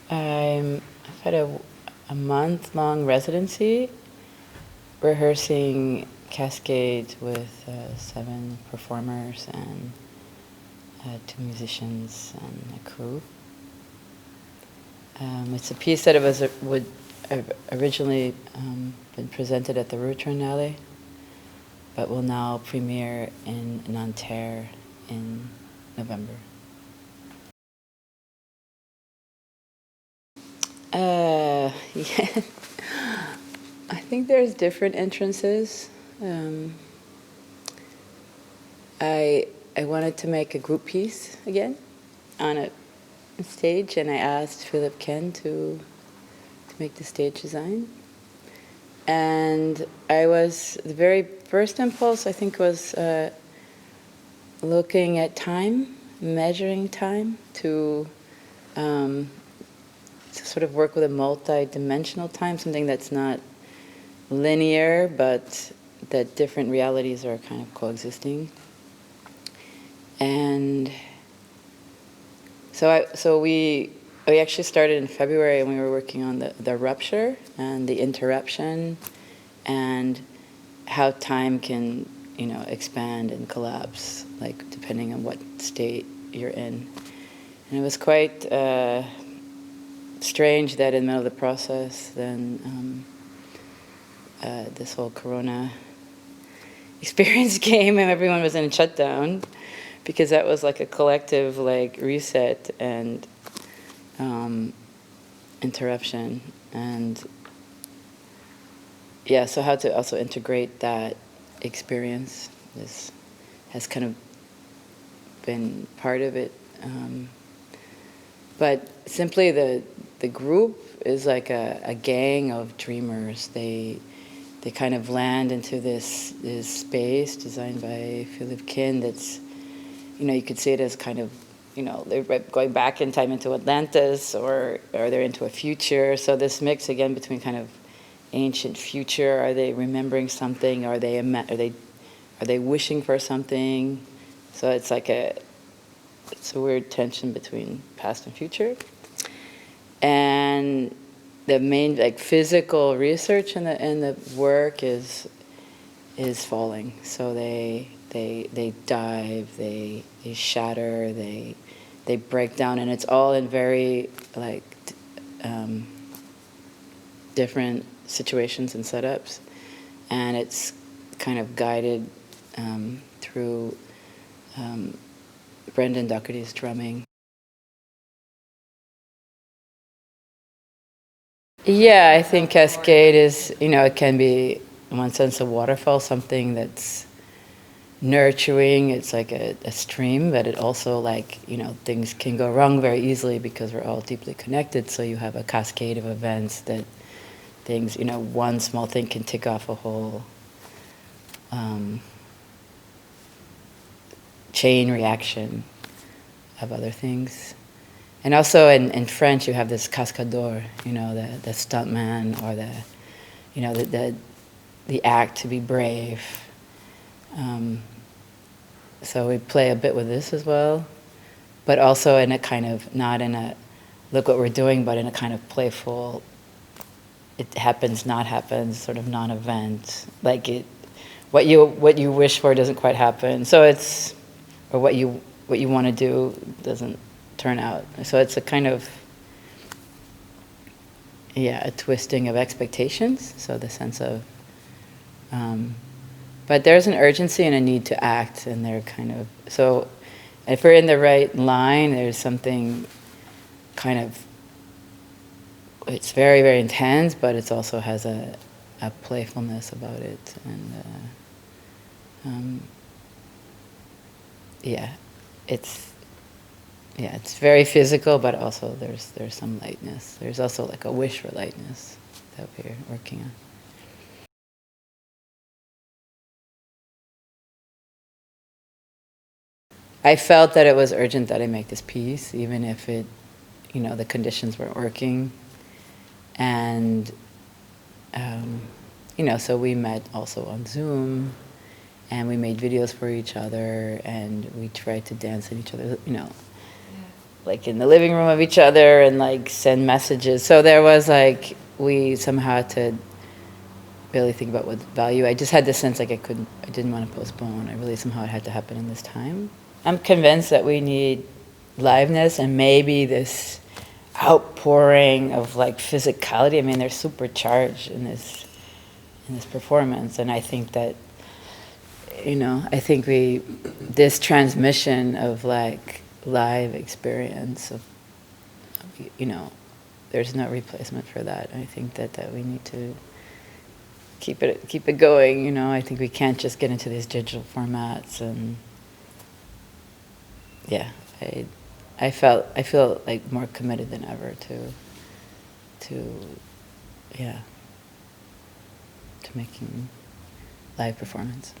I've had a month-long residency rehearsing Cascade with 7 performers and 2 musicians and a crew. It's a piece that would originally been presented at the Ruhrtriennale, but will now premiere in Nanterre in November. Yeah. I think there's different entrances. I wanted to make a group piece again on a stage, and I asked Philip Ken to make the stage design. And the very first impulse, I think, was looking at time, measuring time, to sort of work with a multi-dimensional time, something that's not linear, but that different realities are kind of coexisting. And so we actually started in February, and we were working on the rupture and the interruption and how time can, expand and collapse, like depending on what state you're in. And it was quite strange that in the middle of the process, then this whole Corona experience came and everyone was in a shutdown, because that was like a collective reset and interruption. And yeah, so how to also integrate that experience has kind of been part of it. But simply the group is like a gang of dreamers. They kind of land into this space designed by Philip Ken that's, you could see it as kind of, they're going back in time into Atlantis, or they're into a future. So this mix again between kind of ancient future. Are they remembering something? Are they wishing for something? So it's like it's a weird tension between past and future. And the main physical research in the work is falling. So they dive, they shatter, they break down, and it's all in very different situations and setups, and it's kind of guided through Brendan Doherty's drumming. Yeah, I think Cascade is, it can be, in one sense, a waterfall, something that's nurturing. It's like a stream, but it also things can go wrong very easily because we're all deeply connected. So you have a cascade of events that things, one small thing can tick off a whole chain reaction of other things. And also in French, you have this cascadeur, the stuntman, or the act to be brave. So we play a bit with this as well, but also in a kind of, not in a look what we're doing, but in a kind of playful, it happens, not happens, sort of non-event. What you wish for doesn't quite happen. So it's, or what you want to do doesn't turn out. So it's a kind of, a twisting of expectations. So the sense of, but there's an urgency and a need to act, and they're kind of, so if we're in the right line, there's something kind of, it's very, very intense, but it also has a playfulness about it. And it's very physical, but also there's some lightness. There's also like a wish for lightness that we're working on. I felt that it was urgent that I make this piece, even if it, the conditions weren't working. And, so we met also on Zoom, and we made videos for each other, and we tried to dance in each other, like in the living room of each other and like send messages. So there was like, we somehow had to really think about what value. I just had this sense like I didn't want to postpone. I really somehow it had to happen in this time. I'm convinced that we need liveness and maybe this outpouring of like physicality. I mean, they're supercharged in this performance, and I think that, you know, I think this transmission of like live experience of, you know, there's no replacement for that. I think that we need to keep it going, you know. I think we can't just get into these digital formats, and yeah, I feel like more committed than ever to making live performance.